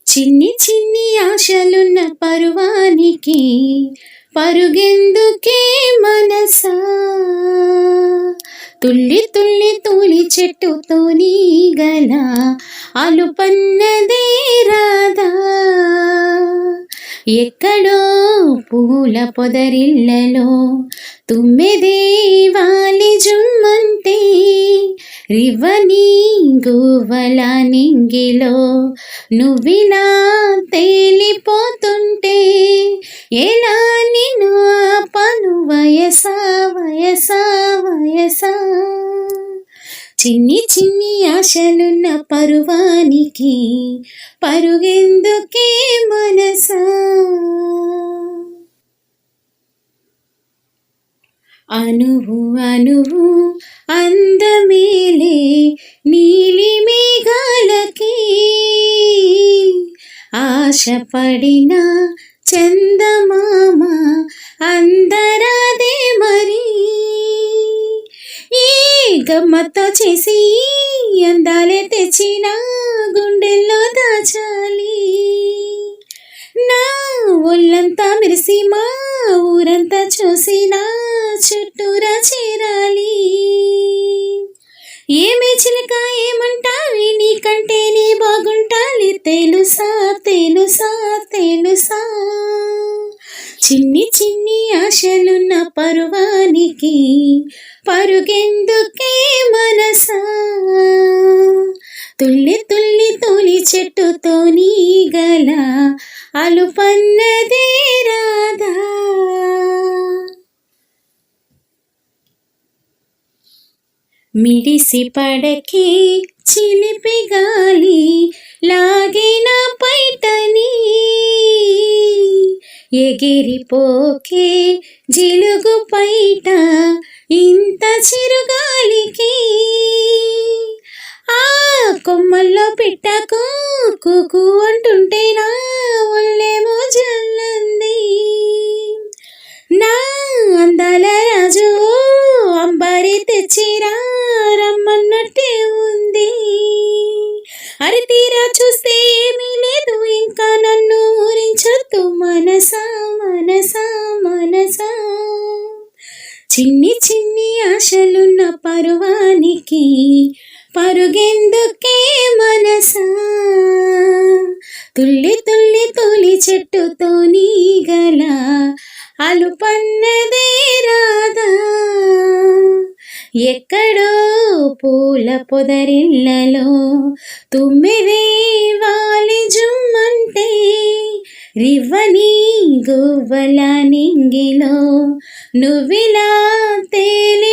చిన్ని చిన్ని ఆశలున్న పరువానికి పరుగెందుకే మనసా, తుల్లి తుల్లి తూలి చెట్టుతో గల అలుపన్నదే రాధా. ఎక్కడో పూల పొదరిల్లలో తుమ్మెదే వాలి జుమ్మంటే, రివ్వని గువ్వల నింగిలో నువ్విలా తేలిపోతుంటే, ఎలా నిన్ను ఆపను వయసా వయసా వయసా. చిన్ని చిన్ని ఆశలున్న పరువానికి పరుగెందుకే మనసా. అనువు అనువు అందమేలే నీలి మేఘాలకి, ఆశపడిన చందమామ అందరాదే మరి. ఈ గమ్మతో చేసి అందాలే తెచ్చిన గుండెల్లో దాచాలి, నా ఒళ్ళంతా మెరిసి మా ఊరంతా చూసిన చుట్టూరా చేరాలి. ఏమే చిలక ఏమంటావి, నీకంటేనే బాగుంటాలి తెలుసా తెలుసా తెలుసా. చిన్ని చిన్ని ఆశలున్న పరువానికి పరుగెందుకే మనసా, తుల్లి తుల్లి తూలి చెట్టుతో గల అలుపన్నదే రాధా. మిడిసి పడకే చిలిపి గాలి లాగిన పైటని, ఎగిరిపోకే జిలుగు పైట ఇంత చిరుగాలికి. ఆ కొమ్మల్లో పిట్టకు కుకు అంటుంటే నా ఒళ్ళేమో జల్లంది, నా అందాల రాజు అంబారి తెచ్చిరా రమ్మన్నట్టే ఉంది. అరి తీరా చూస్తే ఏమీ లేదు ఇంకా నన్ను ఊరించొద్దు మనసా మనసా మనసా. చిన్ని చిన్ని ఆశలున్న పరువానికి పరుగెందుకే మనసా, తుల్లి తుల్లి తూలి చెట్టుతో గల అలుపన్నదే రాధా. ఎక్కడో పూల పొదరిల్లలో తుమ్మెదే వాలి జుమ్మంటే, రివ్వని గువ్వల నింగిలో నువ్విలా తేలి